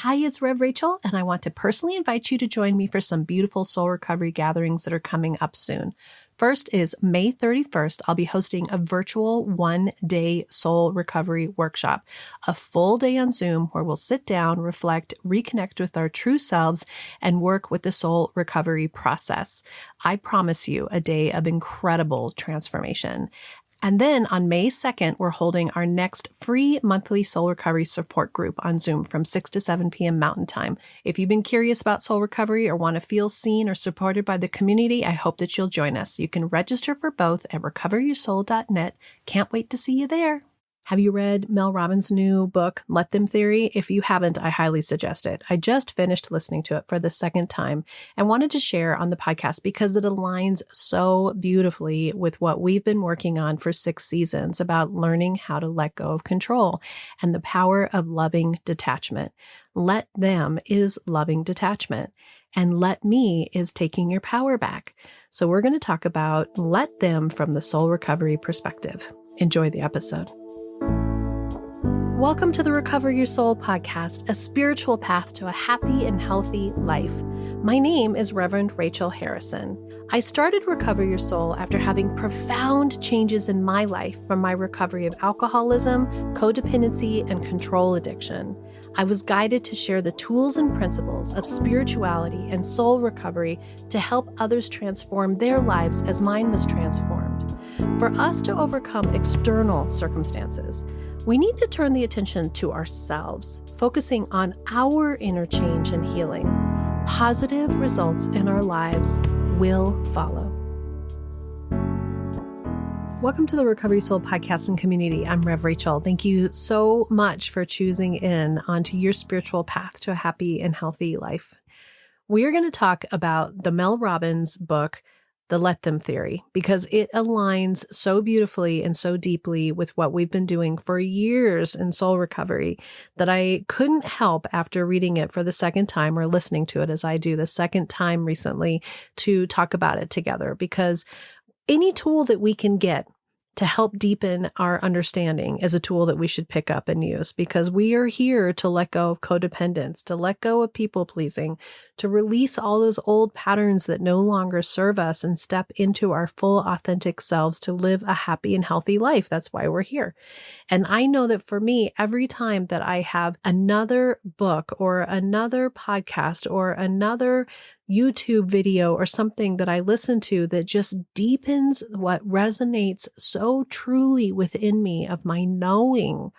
Hi, it's Rev Rachel, and I want to personally invite you to join me for some beautiful soul recovery gatherings that are coming up soon. First is May 31st. I'll be hosting a virtual one-day soul recovery workshop, a full day on Zoom where we'll sit down, reflect, reconnect with our true selves, and work with the soul recovery process. I promise you a day of incredible transformation. And then on May 2nd, we're holding our next free monthly soul recovery support group on Zoom from 6 to 7 p.m. Mountain Time. If you've been curious about soul recovery or want to feel seen or supported by the community, I hope that you'll join us. You can register for both at recoveryoursoul.net. Can't wait to see you there. Have you read Mel Robbins' new book, Let Them Theory? If you haven't, I highly suggest it. I just finished listening to it for the second time and wanted to share on the podcast because it aligns so beautifully with what we've been working on for 6 seasons about learning how to let go of control and the power of loving detachment. Let them is loving detachment, and let me is taking your power back. So we're going to talk about let them from the soul recovery perspective. Enjoy the episode. Welcome to the Recover Your Soul podcast, a spiritual path to a happy and healthy life. My name is Reverend Rachel Harrison. I started Recover Your Soul after having profound changes in my life from my recovery of alcoholism, codependency, and control addiction. I was guided to share the tools and principles of spirituality and soul recovery to help others transform their lives as mine was transformed. For us to overcome external circumstances, we need to turn the attention to ourselves, focusing on our inner change and healing. Positive results in our lives will follow. Welcome to the Recovery Soul podcast and community. I'm Rev Rachel. Thank you so much for choosing in onto your spiritual path to a happy and healthy life. We are going to talk about the Mel Robbins book, The Let Them Theory, because it aligns so beautifully and so deeply with what we've been doing for years in soul recovery that I couldn't help after reading it for the second time or listening to it as I do the second time recently to talk about it together, because any tool that we can get to help deepen our understanding is a tool that we should pick up and use, because we are here to let go of codependence, to let go of people pleasing, to release all those old patterns that no longer serve us and step into our full authentic selves to live a happy and healthy life. That's why we're here. And I know that for me, every time that I have another book or another podcast or another YouTube video or something that I listen to that just deepens what resonates so truly within me of my knowing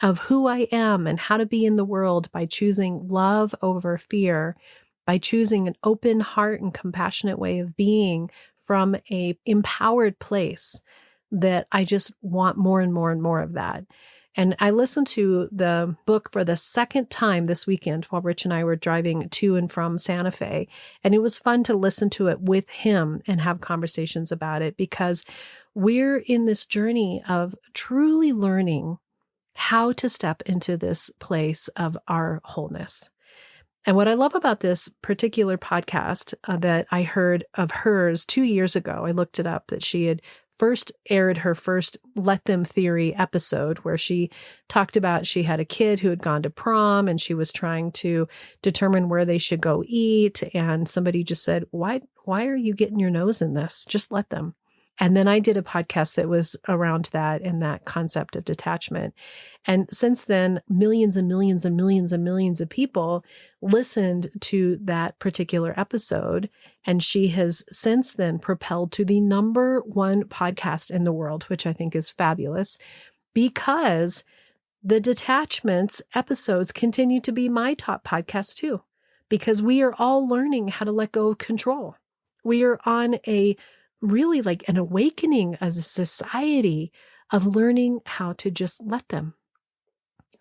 of who I am and how to be in the world by choosing love over fear, by choosing an open heart and compassionate way of being from a empowered place, that I just want more and more and more of that. And I listened to the book for the second time this weekend while Rich and I were driving to and from Santa Fe. And it was fun to listen to it with him and have conversations about it, because we're in this journey of truly learning how to step into this place of our wholeness. And what I love about this particular podcast that I heard of hers 2 years ago, I looked it up, that she had first aired her first Let Them Theory episode, where she talked about she had a kid who had gone to prom and she was trying to determine where they should go eat. And somebody just said, why are you getting your nose in this? Just let them. And then I did a podcast that was around that and that concept of detachment. And since then, millions and millions and millions and millions of people listened to that particular episode. And she has since then propelled to the #1 podcast in the world, which I think is fabulous, because the detachments episodes continue to be my top podcast too, because we are all learning how to let go of control. We are on a really like an awakening as a society of learning how to just let them.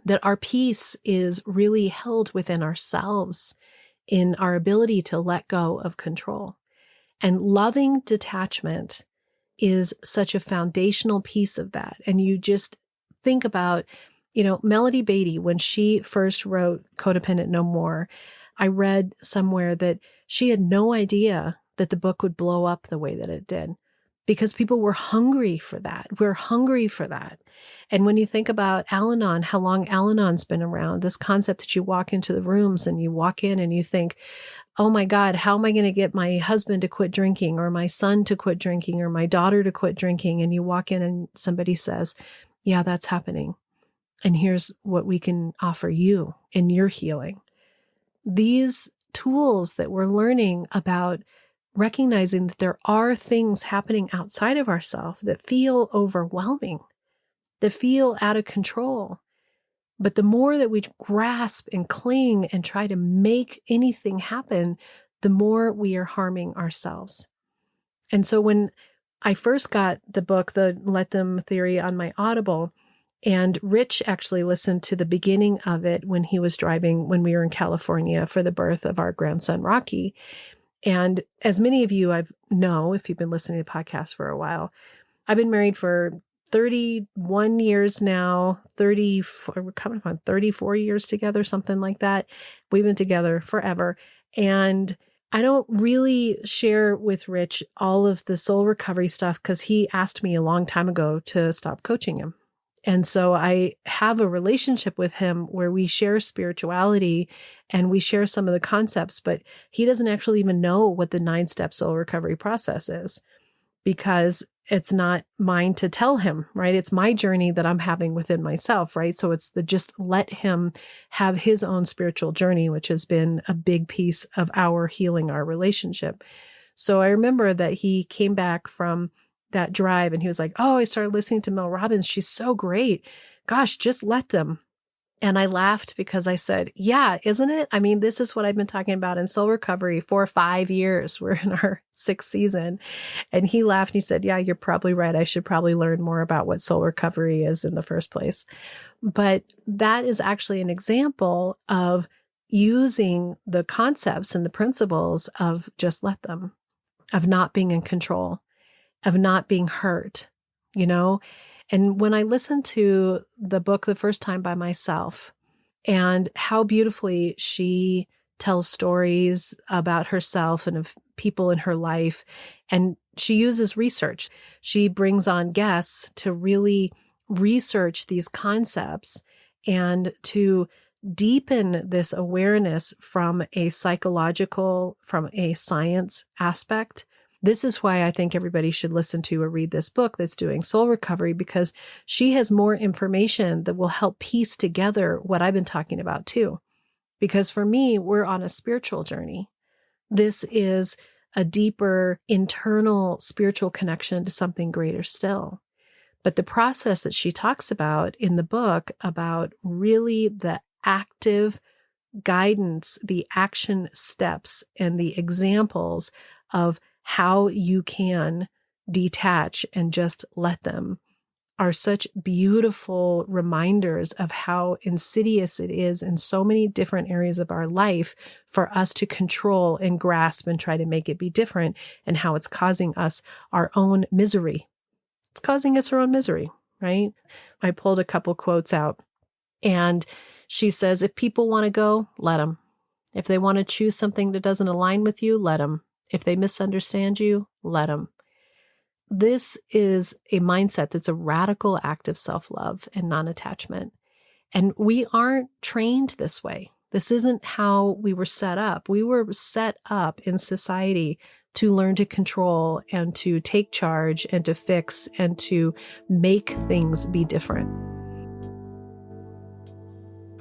That our peace is really held within ourselves in our ability to let go of control. And loving detachment is such a foundational piece of that. And you just think about, Melody Beattie, when she first wrote Codependent No More, I read somewhere that she had no idea that the book would blow up the way that it did. because people were hungry for that. We're hungry for that. And when you think about Al-Anon, how long Al-Anon's been around, this concept that you walk into the rooms and you walk in and you think, oh my God, how am I going to get my husband to quit drinking, or my son to quit drinking, or my daughter to quit drinking? And you walk in and somebody says, yeah, that's happening. And here's what we can offer you in your healing. These tools that we're learning about recognizing that there are things happening outside of ourselves that feel overwhelming, that feel out of control. But the more that we grasp and cling and try to make anything happen, the more we are harming ourselves. And so when I first got the book, the Let Them Theory, on my Audible, and Rich actually listened to the beginning of it when he was driving, when we were in California for the birth of our grandson, Rocky. And as many of you know, if you've been listening to podcasts for a while, I've been married for 31 years now, we're coming up on 34 years together, something like that. We've been together forever. And I don't really share with Rich all of the soul recovery stuff because he asked me a long time ago to stop coaching him. And so I have a relationship with him where we share spirituality and we share some of the concepts, but he doesn't actually even know what the 9-step soul recovery process is, because it's not mine to tell him, right? It's my journey that I'm having within myself, right? So it's just let him have his own spiritual journey, which has been a big piece of our healing our relationship. So I remember that he came back from that drive and he was like, oh, I started listening to Mel Robbins. She's so great. Gosh, just let them. And I laughed because I said, yeah, isn't it? I mean, this is what I've been talking about in soul recovery for 5 years. We're in our 6th season. And he laughed and he said, yeah, you're probably right. I should probably learn more about what soul recovery is in the first place. But that is actually an example of using the concepts and the principles of just let them, of not being in control, of not being hurt, And when I listened to the book the first time by myself, and how beautifully she tells stories about herself and of people in her life, and she uses research. She brings on guests to really research these concepts and to deepen this awareness from a psychological, from a science aspect. This is why I think everybody should listen to or read this book that's doing soul recovery, because she has more information that will help piece together what I've been talking about too. Because for me, we're on a spiritual journey. This is a deeper internal spiritual connection to something greater still. But the process that she talks about in the book, about really the active guidance, the action steps, and the examples of how you can detach and just let them, are such beautiful reminders of how insidious it is in so many different areas of our life for us to control and grasp and try to make it be different, and how it's causing us our own misery. It's causing us our own misery, right? I pulled a couple quotes out, and she says, if people want to go, let them. If they want to choose something that doesn't align with you, let them. If they misunderstand you, let them. This is a mindset that's a radical act of self-love and non-attachment. And we aren't trained this way. This isn't how we were set up. We were set up in society to learn to control and to take charge and to fix and to make things be different.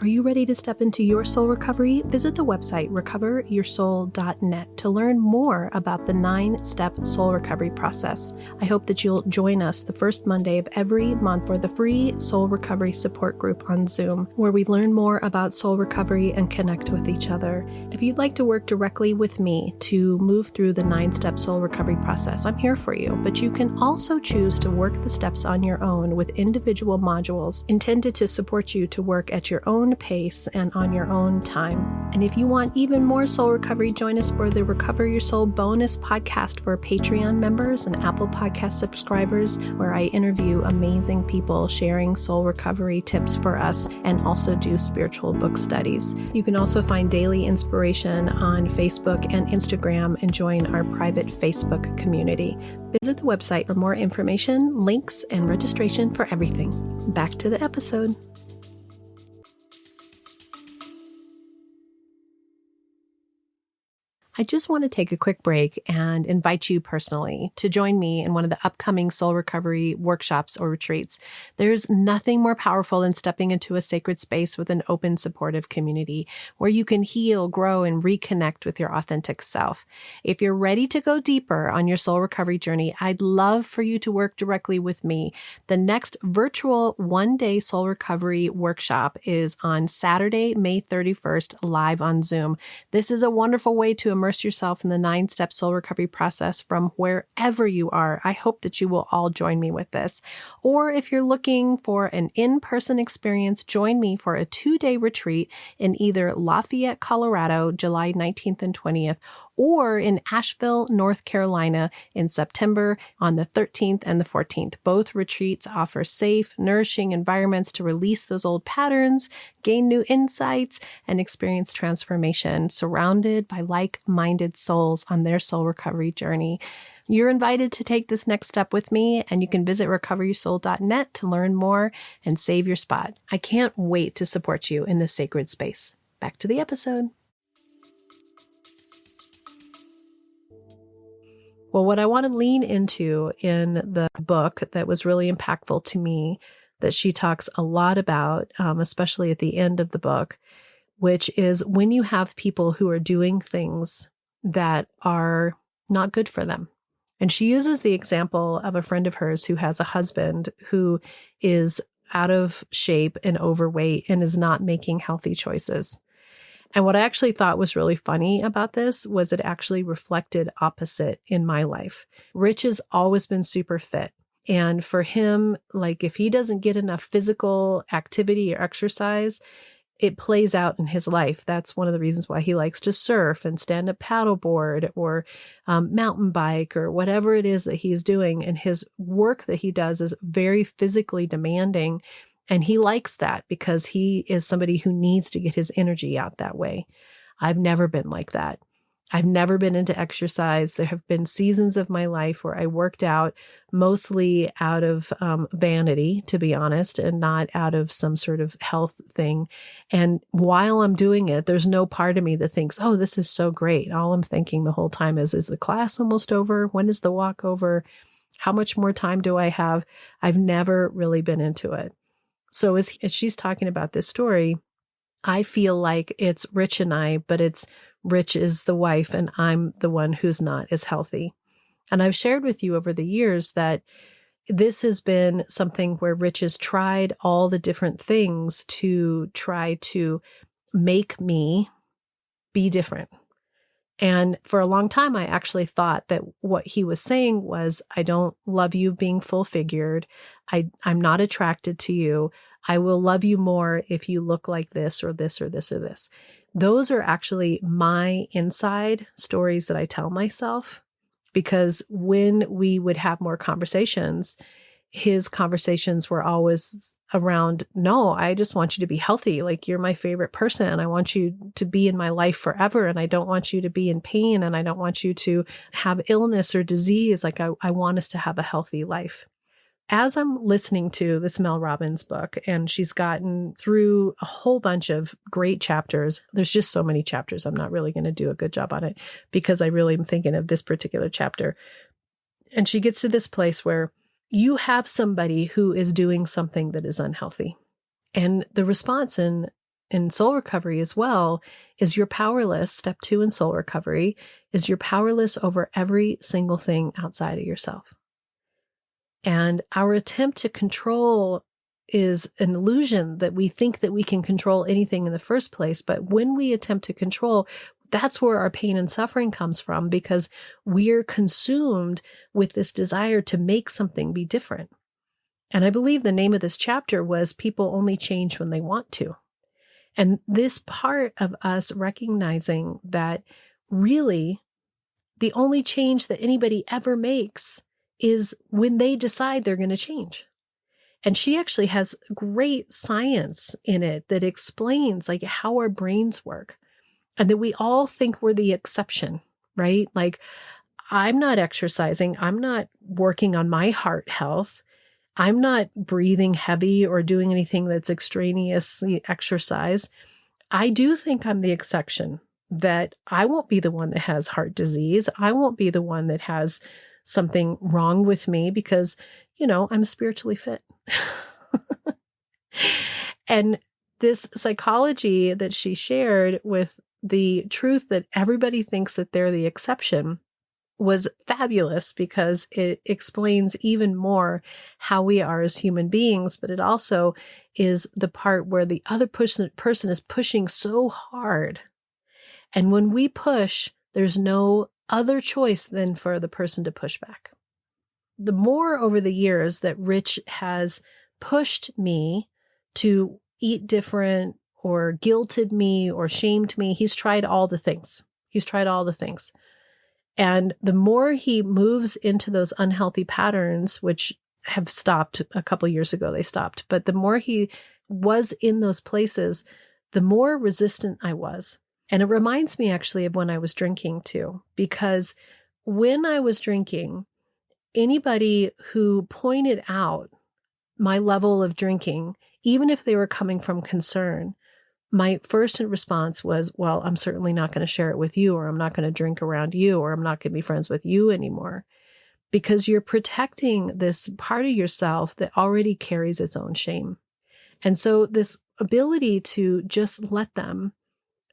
Are you ready to step into your soul recovery? Visit the website recoveryoursoul.net to learn more about the 9-step soul recovery process. I hope that you'll join us the first Monday of every month for the free soul recovery support group on Zoom, where we learn more about soul recovery and connect with each other. If you'd like to work directly with me to move through the 9-step soul recovery process, I'm here for you, but you can also choose to work the steps on your own with individual modules intended to support you to work at your own own pace and on your own time. And if you want even more soul recovery, join us for the Recover Your Soul bonus podcast for Patreon members and Apple Podcast subscribers, where I interview amazing people sharing soul recovery tips for us and also do spiritual book studies. You can also find daily inspiration on Facebook and Instagram and join our private Facebook community. Visit the website for more information, links, and registration for everything. Back to the episode. I just want to take a quick break and invite you personally to join me in one of the upcoming soul recovery workshops or retreats. There's nothing more powerful than stepping into a sacred space with an open, supportive community where you can heal, grow, and reconnect with your authentic self. If you're ready to go deeper on your soul recovery journey, I'd love for you to work directly with me. The next virtual one-day soul recovery workshop is on Saturday, May 31st, live on Zoom. This is a wonderful way to immerse yourself in the 9-step soul recovery process from wherever you are. I hope that you will all join me with this. Or if you're looking for an in-person experience, join me for a 2-day retreat in either Lafayette, Colorado, July 19th and 20th, or in Asheville, North Carolina in September on the 13th and the 14th. Both retreats offer safe, nourishing environments to release those old patterns, gain new insights, and experience transformation, surrounded by like-minded souls on their soul recovery journey. You're invited to take this next step with me, and you can visit recoveryoursoul.net to learn more and save your spot. I can't wait to support you in this sacred space. Back to the episode. Well, what I want to lean into in the book that was really impactful to me, that she talks a lot about, especially at the end of the book, which is when you have people who are doing things that are not good for them. And she uses the example of a friend of hers who has a husband who is out of shape and overweight and is not making healthy choices. And what I actually thought was really funny about this was it actually reflected opposite in my life. Rich has always been super fit. And for him, like if he doesn't get enough physical activity or exercise, it plays out in his life. That's one of the reasons why he likes to surf and stand up paddleboard or mountain bike or whatever it is that he's doing. And his work that he does is very physically demanding. And he likes that because he is somebody who needs to get his energy out that way. I've never been like that. I've never been into exercise. There have been seasons of my life where I worked out mostly out of vanity, to be honest, and not out of some sort of health thing. And while I'm doing it, there's no part of me that thinks, oh, this is so great. All I'm thinking the whole time is the class almost over? When is the walk over? How much more time do I have? I've never really been into it. So as she's talking about this story, I feel like it's Rich and I, but it's Rich is the wife and I'm the one who's not as healthy. And I've shared with you over the years that this has been something where Rich has tried all the different things to try to make me be different. And for a long time, I actually thought that what he was saying was, I don't love you being full figured. I'm not attracted to you. I will love you more if you look like this or this or this or this. Those are actually my inside stories that I tell myself, because when we would have more conversations, his conversations were always around, no, I just want you to be healthy. Like, you're my favorite person. I want you to be in my life forever. And I don't want you to be in pain. And I don't want you to have illness or disease. Like, I want us to have a healthy life. As I'm listening to this Mel Robbins book, and she's gotten through a whole bunch of great chapters, there's just so many chapters. I'm not really going to do a good job on it because I really am thinking of this particular chapter. And she gets to this place where you have somebody who is doing something that is unhealthy. And the response in soul recovery as well is you're powerless. Step 2 in soul recovery is you're powerless over every single thing outside of yourself. And our attempt to control is an illusion that we think that we can control anything in the first place. But when we attempt to control, that's where our pain and suffering comes from, because we're consumed with this desire to make something be different. And I believe the name of this chapter was People Only Change When They Want to. And this part of us recognizing that really the only change that anybody ever makes is when they decide they're going to change. And she actually has great science in it that explains like how our brains work and that we all think we're the exception, right? Like, I'm not exercising. I'm not working on my heart health. I'm not breathing heavy or doing anything that's extraneously exercise. I do think I'm the exception, that I won't be the one that has heart disease. I won't be the one that has something wrong with me because, I'm spiritually fit. And this psychology that she shared with the truth that everybody thinks that they're the exception was fabulous because it explains even more how we are as human beings, but it also is the part where the other person is pushing so hard. And when we push, there's no other choice than for the person to push back. The more over the years that Rich has pushed me to eat different or guilted me or shamed me, he's tried all the things. And the more he moves into those unhealthy patterns, which have stopped a couple of years ago, they stopped. But the more he was in those places, the more resistant I was. And it reminds me actually of when I was drinking too, because when I was drinking, anybody who pointed out my level of drinking, even if they were coming from concern, my first response was, well, I'm certainly not going to share it with you, or I'm not going to drink around you, or I'm not going to be friends with you anymore, because you're protecting this part of yourself that already carries its own shame. And so this ability to just let them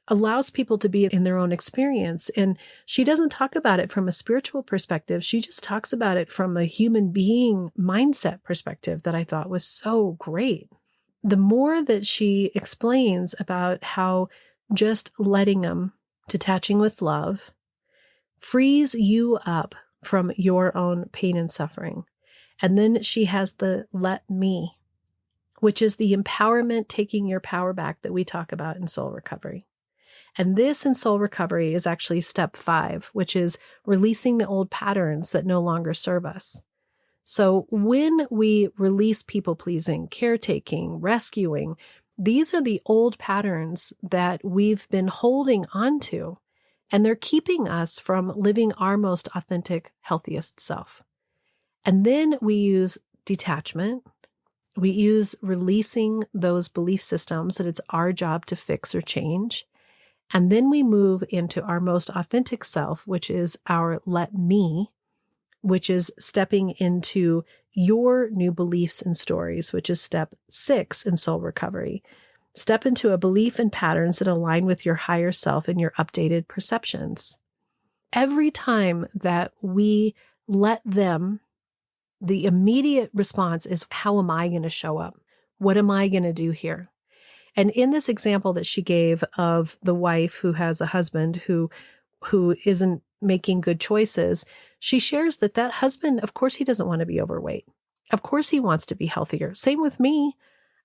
allows people to be in their own experience. And she doesn't talk about it from a spiritual perspective. She just talks about it from a human being mindset perspective that I thought was so great. The more that she explains about how just letting them, detaching with love, frees you up from your own pain and suffering. And then she has the let me, which is the empowerment, taking your power back that we talk about in soul recovery. And this in soul recovery is actually step 5, which is releasing the old patterns that no longer serve us. So when we release people-pleasing, caretaking, rescuing, these are the old patterns that we've been holding onto, and they're keeping us from living our most authentic, healthiest self. And then we use detachment. We use releasing those belief systems that it's our job to fix or change. And then we move into our most authentic self, which is our let me, which is stepping into your new beliefs and stories, which is step 6 in soul recovery. Step into a belief and patterns that align with your higher self and your updated perceptions. Every time that we let them, the immediate response is, how am I going to show up? What am I going to do here? And in this example that she gave of the wife who has a husband who isn't making good choices, she shares that husband, of course, he doesn't want to be overweight. Of course, he wants to be healthier. Same with me.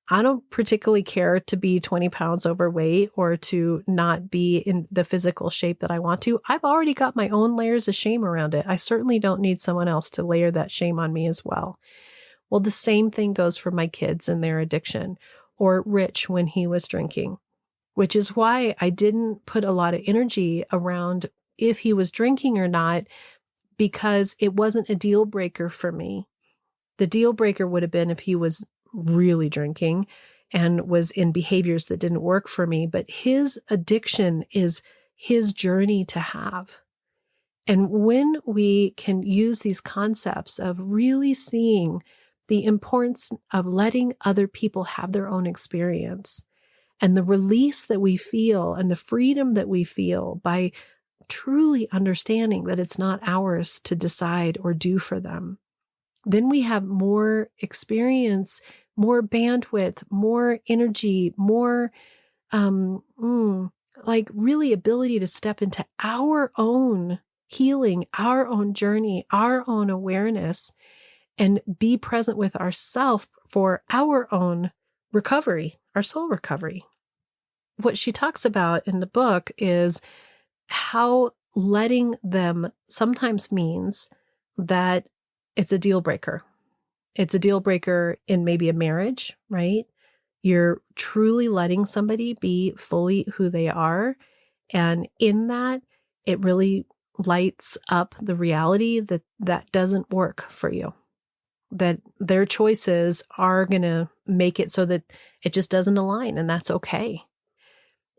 I don't particularly care to be 20 pounds overweight or to not be in the physical shape that I want to. I've already got my own layers of shame around it. I certainly don't need someone else to layer that shame on me as well. Well, the same thing goes for my kids and their addiction, or Rich when he was drinking, which is why I didn't put a lot of energy around if he was drinking or not, because it wasn't a deal breaker for me. The deal breaker would have been if he was really drinking and was in behaviors that didn't work for me, but his addiction is his journey to have. And when we can use these concepts of really seeing the importance of letting other people have their own experience and the release that we feel and the freedom that we feel by truly understanding that it's not ours to decide or do for them, then we have more experience, more bandwidth, more energy, more like really ability to step into our own healing, our own journey, our own awareness, and be present with ourself for our own recovery, our soul recovery. what she talks about in the book is how letting them sometimes means that it's a deal breaker. It's a deal breaker in maybe a marriage, right? You're truly letting somebody be fully who they are. And in that, it really lights up the reality that that doesn't work for you, that their choices are going to make it so that it just doesn't align, and that's okay.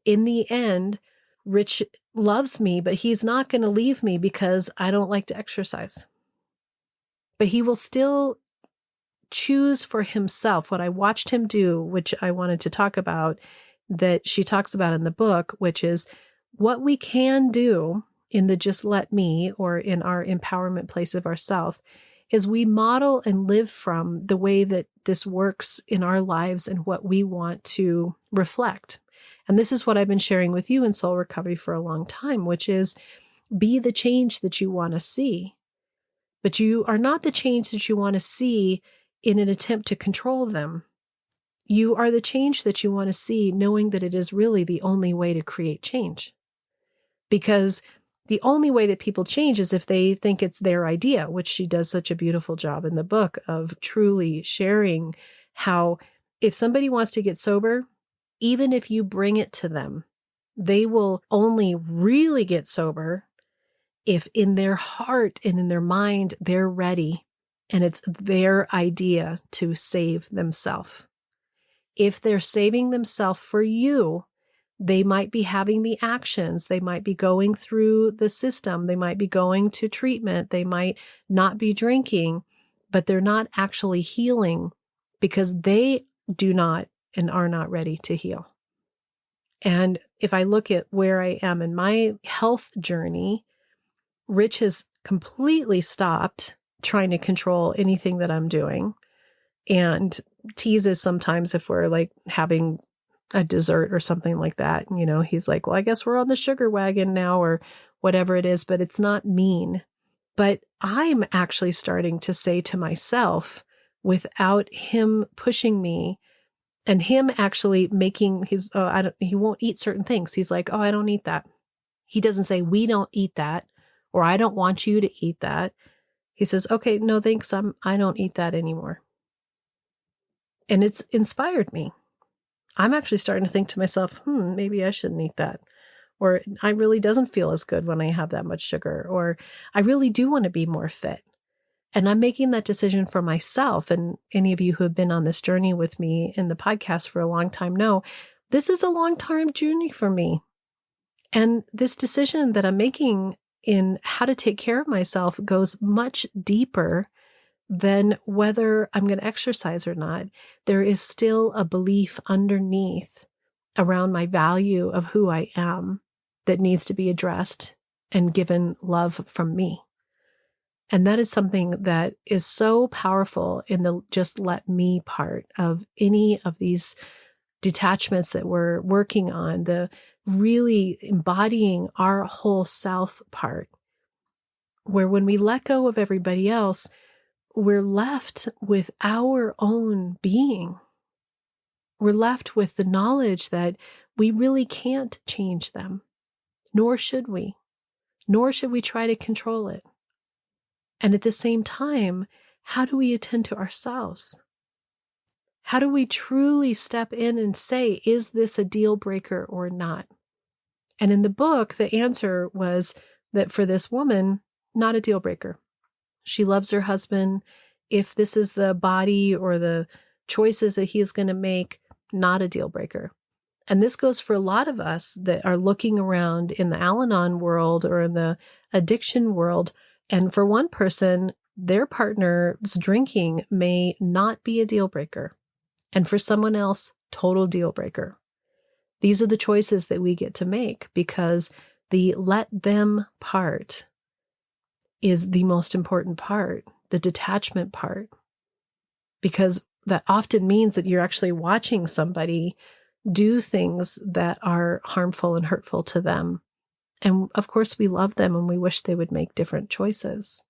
In the end, Rich loves me, but he's not going to leave me because I don't like to exercise. But he will still choose for himself what I watched him do, which I wanted to talk about, that she talks about in the book, which is what we can do in the just let me, or in our empowerment place of ourself, is we model and live from the way that this works in our lives and what we want to reflect. And this is what I've been sharing with you in Soul Recovery for a long time, which is be the change that you want to see. But you are not the change that you want to see in an attempt to control them. You are the change that you want to see, knowing that it is really the only way to create change. Because the only way that people change is if they think it's their idea, which she does such a beautiful job in the book of truly sharing how if somebody wants to get sober, even if you bring it to them, they will only really get sober if in their heart and in their mind, they're ready and it's their idea to save themselves. If they're saving themselves for you, they might be having the actions, they might be going through the system, they might be going to treatment, they might not be drinking, but they're not actually healing because they do not and are not ready to heal. And if I look at where I am in my health journey, Rich has completely stopped trying to control anything that I'm doing and teases sometimes if we're like having a dessert or something like that. You know, he's like, well, I guess we're on the sugar wagon now or whatever it is, but it's not mean. But I'm actually starting to say to myself, without him pushing me and him actually making his, he won't eat certain things. He's like, oh, I don't eat that. He doesn't say, we don't eat that, or I don't want you to eat that. He says, okay, no, thanks. I don't eat that anymore. And it's inspired me. I'm actually starting to think to myself, maybe I shouldn't eat that. Or I really doesn't feel as good when I have that much sugar. Or I really do want to be more fit. And I'm making that decision for myself. And any of you who have been on this journey with me in the podcast for a long time know this is a long-term journey for me. And this decision that I'm making in how to take care of myself goes much deeper than whether I'm going to exercise or not. There is still a belief underneath around my value of who I am that needs to be addressed and given love from me. And that is something that is so powerful in the just let me part of any of these detachments that we're working on, the really embodying our whole self part, where when we let go of everybody else, we're left with our own being. We're left with the knowledge that we really can't change them, nor should we try to control it. And at the same time, how do we attend to ourselves? How do we truly step in and say, is this a deal breaker or not? And in the book, the answer was that for this woman, not a deal breaker. She loves her husband. If this is the body or the choices that he is going to make, not a deal breaker. And this goes for a lot of us that are looking around in the Al-Anon world or in the addiction world. And for one person, their partner's drinking may not be a deal breaker. And for someone else, total deal breaker. These are the choices that we get to make because the let them part is the most important part, the detachment part. Because that often means that you're actually watching somebody do things that are harmful and hurtful to them. And of course, we love them and we wish they would make different choices.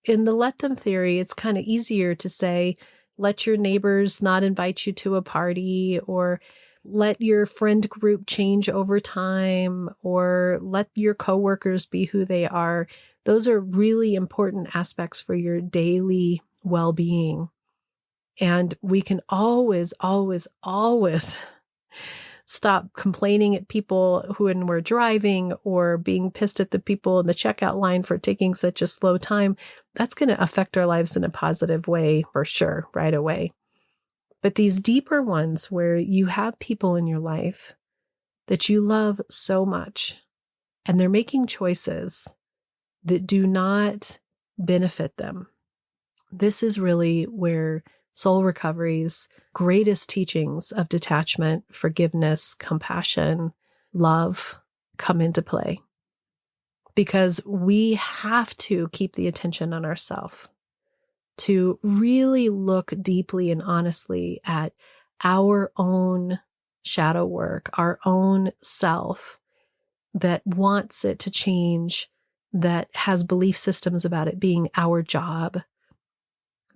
In the let them theory, it's kind of easier to say, let your neighbors not invite you to a party, or let your friend group change over time, or let your coworkers be who they are. Those are really important aspects for your daily well-being. And we can always, always, always stop complaining at people when we're driving, or being pissed at the people in the checkout line for taking such a slow time. That's going to affect our lives in a positive way for sure, right away. But these deeper ones where you have people in your life that you love so much, and they're making choices that do not benefit them. This is really where soul recovery's greatest teachings of detachment, forgiveness, compassion, love come into play. Because we have to keep the attention on ourselves, to really look deeply and honestly at our own shadow work, our own self that wants it to change, that has belief systems about it being our job,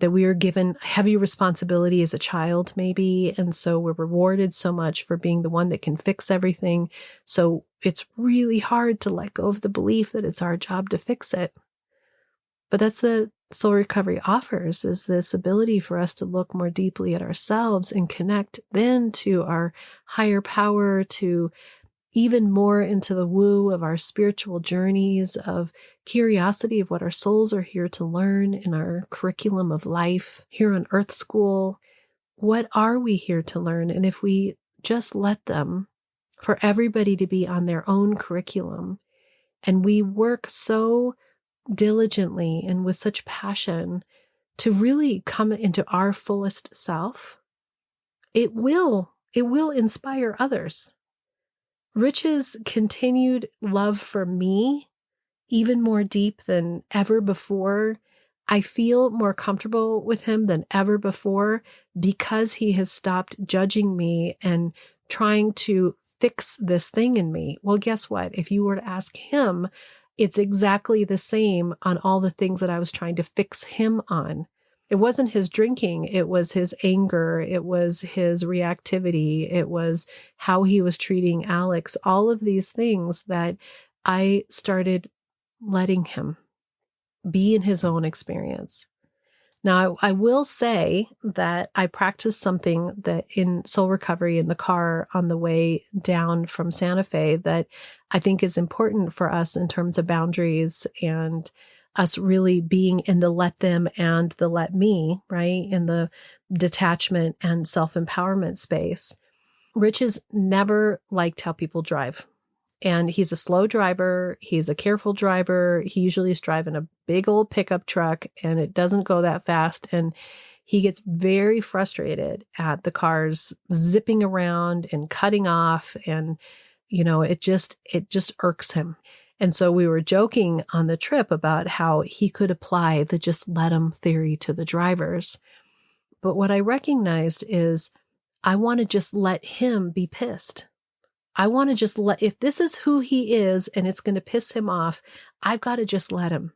that we are given heavy responsibility as a child, maybe. And so we're rewarded so much for being the one that can fix everything. So it's really hard to let go of the belief that it's our job to fix it. But that's the soul recovery offers, is this ability for us to look more deeply at ourselves and connect then to our higher power, to even more into the woo of our spiritual journeys, of curiosity of what our souls are here to learn in our curriculum of life here on Earth School. What are we here to learn? And if we just let them, for everybody to be on their own curriculum, and we work so diligently and with such passion to really come into our fullest self, it will inspire others. Rich's continued love for me, even more deep than ever before. I feel more comfortable with him than ever before because he has stopped judging me and trying to fix this thing in me. Well, guess what? If you were to ask him, it's exactly the same on all the things that I was trying to fix him on. It wasn't his drinking. It was his anger. It was his reactivity. It was how he was treating Alex. All of these things that I started letting him be in his own experience. Now, I will say that I practiced something that in soul recovery in the car on the way down from Santa Fe that I think is important for us in terms of boundaries and us really being in the let them and the let me, right? In the detachment and self-empowerment space. Rich has never liked how people drive. And he's a slow driver. He's a careful driver. He usually is driving a big old pickup truck and it doesn't go that fast. And he gets very frustrated at the cars zipping around and cutting off. And, it just irks him. And so we were joking on the trip about how he could apply the just let him theory to the drivers. But what I recognized is I want to just let him be pissed. I want to just if this is who he is and it's going to piss him off, I've got to just let him.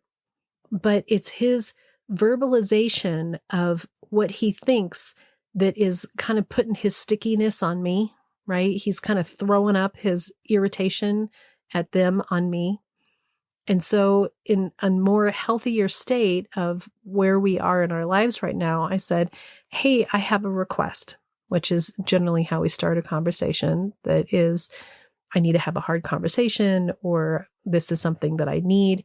But it's his verbalization of what he thinks that is kind of putting his stickiness on me, right? He's kind of throwing up his irritation at them on me. And so in a more healthier state of where we are in our lives right now, I said, hey, I have a request, which is generally how we start a conversation. That is, I need to have a hard conversation, or this is something that I need.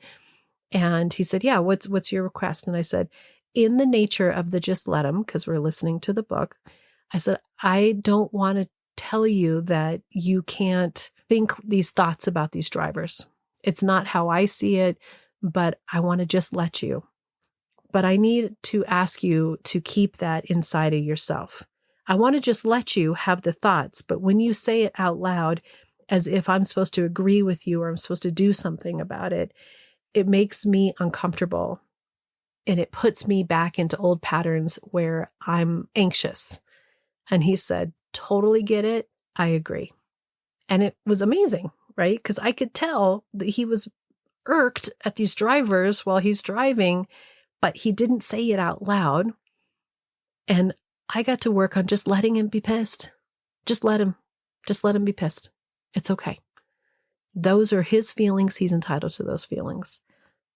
And he said, yeah, what's your request? And I said, in the nature of the just let him, because we're listening to the book, I said, I don't want to tell you that you can't think these thoughts about these drivers. It's not how I see it, but I want to just let you. But I need to ask you to keep that inside of yourself. I want to just let you have the thoughts, but when you say it out loud, as if I'm supposed to agree with you or I'm supposed to do something about it, it makes me uncomfortable. And it puts me back into old patterns where I'm anxious. And he said, totally get it. I agree. And it was amazing, right? Because I could tell that he was irked at these drivers while he's driving, but he didn't say it out loud. And I got to work on just letting him be pissed. Just let him. Just let him be pissed. It's okay. Those are his feelings. He's entitled to those feelings.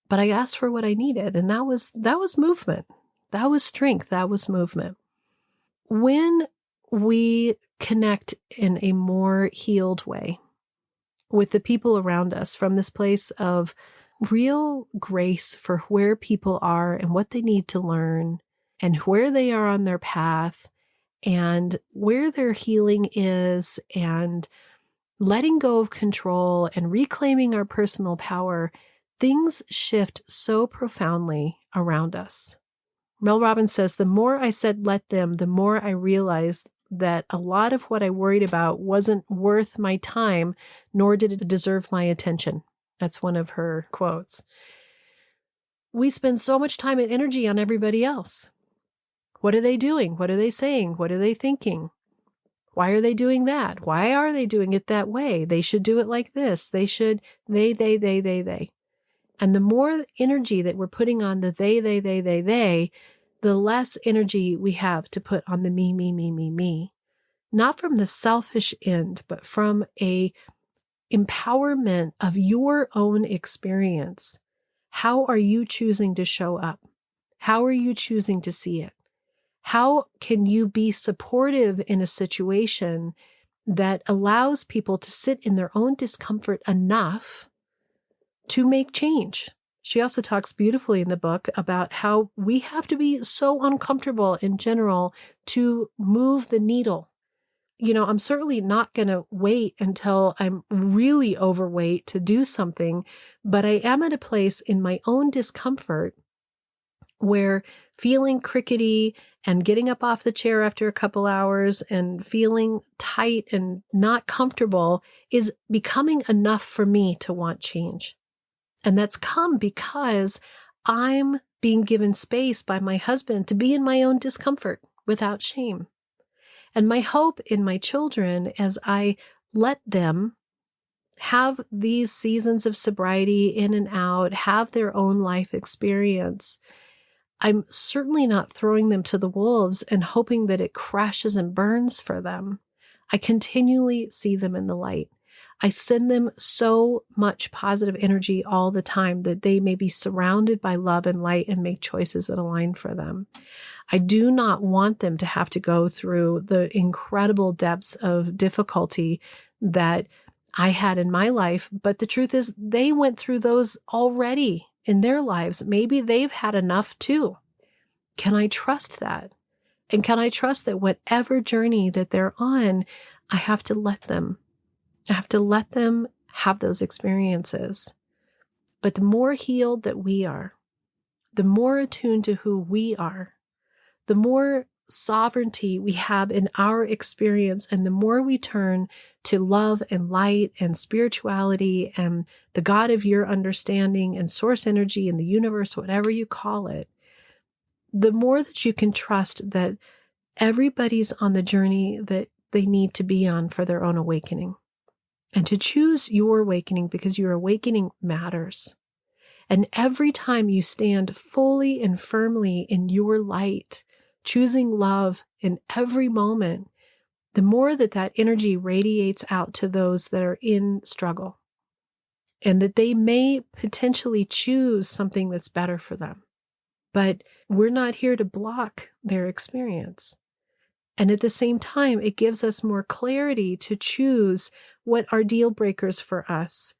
But I asked for what I needed, and that was movement. That was strength. That was movement. When we connect in a more healed way with the people around us from this place of real grace for where people are and what they need to learn and where they are on their path and where their healing is, and letting go of control and reclaiming our personal power, things shift so profoundly around us. Mel Robbins says, the more I said let them, the more I realized that a lot of what I worried about wasn't worth my time, nor did it deserve my attention. That's one of her quotes. We spend so much time and energy on everybody else. What are they doing? What are they saying? What are they thinking? Why are they doing that? Why are they doing it that way? They should do it like this. They should, they. And the more energy that we're putting on the they, the less energy we have to put on the me. Not from the selfish end, but from a empowerment of your own experience. How are you choosing to show up? How are you choosing to see it? How can you be supportive in a situation that allows people to sit in their own discomfort enough to make change? She also talks beautifully in the book about how we have to be so uncomfortable in general to move the needle. You know, I'm certainly not going to wait until I'm really overweight to do something, but I am at a place in my own discomfort where feeling crickety and getting up off the chair after a couple hours and feeling tight and not comfortable is becoming enough for me to want change. And that's come because I'm being given space by my husband to be in my own discomfort without shame. And my hope in my children, as I let them have these seasons of sobriety in and out, have their own life experience, I'm certainly not throwing them to the wolves and hoping that it crashes and burns for them. I continually see them in the light. I send them so much positive energy all the time that they may be surrounded by love and light and make choices that align for them. I do not want them to have to go through the incredible depths of difficulty that I had in my life, but the truth is they went through those already in their lives. Maybe they've had enough too. Can I trust that? And can I trust that whatever journey that they're on, I have to let them have those experiences. But the more healed that we are, the more attuned to who we are, the more sovereignty we have in our experience, and the more we turn to love and light and spirituality and the God of your understanding and source energy in the universe, whatever you call it, the more that you can trust that everybody's on the journey that they need to be on for their own awakening. And to choose your awakening, because your awakening matters. And every time you stand fully and firmly in your light, choosing love in every moment, the more that that energy radiates out to those that are in struggle, and that they may potentially choose something that's better for them. But we're not here to block their experience. And at the same time, it gives us more clarity to choose what are deal breakers for us,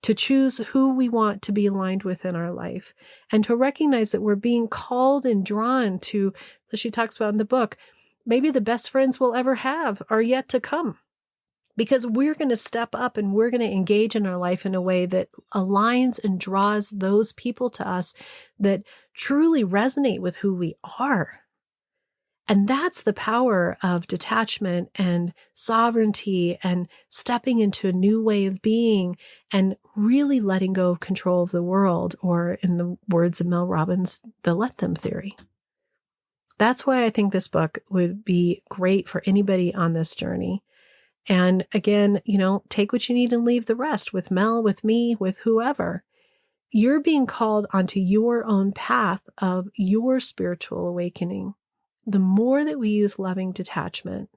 to choose who we want to be aligned with in our life, and to recognize that we're being called and drawn to, as she talks about in the book, maybe the best friends we'll ever have are yet to come. Because we're going to step up and we're going to engage in our life in a way that aligns and draws those people to us that truly resonate with who we are. And that's the power of detachment and sovereignty and stepping into a new way of being and really letting go of control of the world, or in the words of Mel Robbins, the let them theory. That's why I think this book would be great for anybody on this journey. And again, take what you need and leave the rest with Mel, with me, with whoever. You're being called onto your own path of your spiritual awakening. The more that we use loving detachment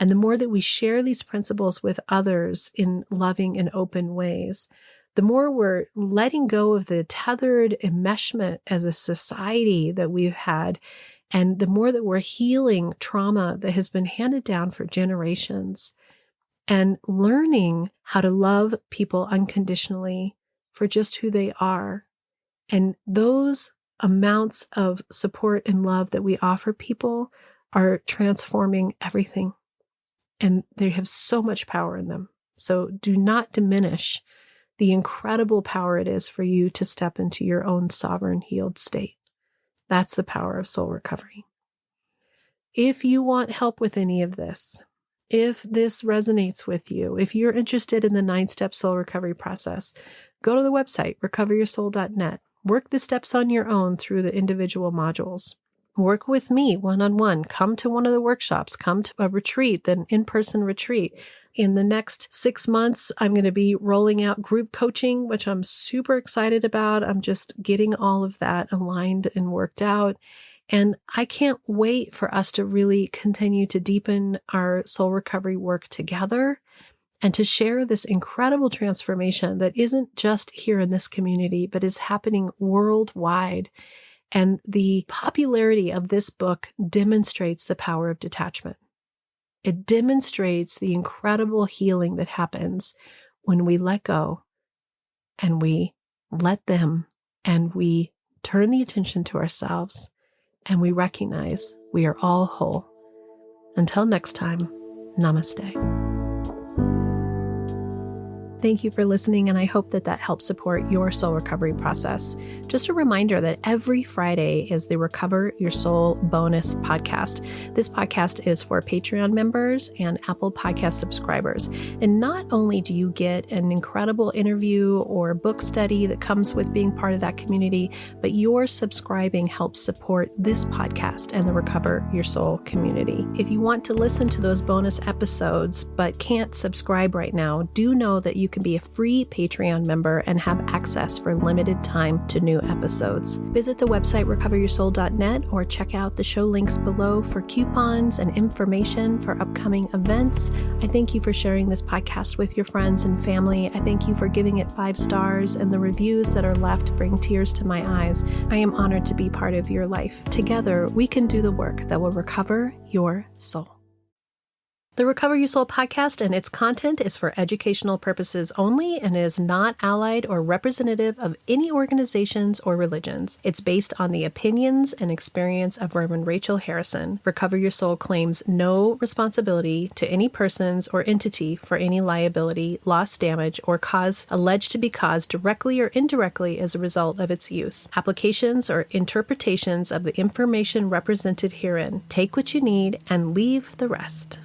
And the more that we share these principles with others in loving and open ways, the more we're letting go of the tethered enmeshment as a society that we've had, and the more that we're healing trauma that has been handed down for generations, and learning how to love people unconditionally for just who they are. And those amounts of support and love that we offer people are transforming everything. And they have so much power in them. So do not diminish the incredible power it is for you to step into your own sovereign healed state. That's the power of soul recovery. If you want help with any of this, if this resonates with you, if you're interested in the 9-step soul recovery process, go to the website, recoveryoursoul.net. Work the steps on your own through the individual modules. Work with me one-on-one. Come to one of the workshops. Come to a retreat, an in-person retreat. In the next 6 months, I'm going to be rolling out group coaching, which I'm super excited about. I'm just getting all of that aligned and worked out. And I can't wait for us to really continue to deepen our soul recovery work together and to share this incredible transformation that isn't just here in this community, but is happening worldwide. And the popularity of this book demonstrates the power of detachment. It demonstrates the incredible healing that happens when we let go and we let them and we turn the attention to ourselves and we recognize we are all whole. Until next time, namaste. Thank you for listening, and I hope that helps support your soul recovery process. Just a reminder that every Friday is the Recover Your Soul bonus podcast. This podcast is for Patreon members and Apple Podcast subscribers. And not only do you get an incredible interview or book study that comes with being part of that community, but your subscribing helps support this podcast and the Recover Your Soul community. If you want to listen to those bonus episodes but can't subscribe right now, do know that you can be a free Patreon member and have access for limited time to new episodes. Visit the website recoveryoursoul.net or check out the show links below for coupons and information for upcoming events. I thank you for sharing this podcast with your friends and family. I thank you for giving it 5 stars, and the reviews that are left bring tears to my eyes. I am honored to be part of your life. Together, we can do the work that will recover your soul. The Recover Your Soul podcast and its content is for educational purposes only and is not allied or representative of any organizations or religions. It's based on the opinions and experience of Reverend Rachel Harrison. Recover Your Soul claims no responsibility to any persons or entity for any liability, loss, damage, or cause alleged to be caused directly or indirectly as a result of its use. Applications or interpretations of the information represented herein. Take what you need and leave the rest.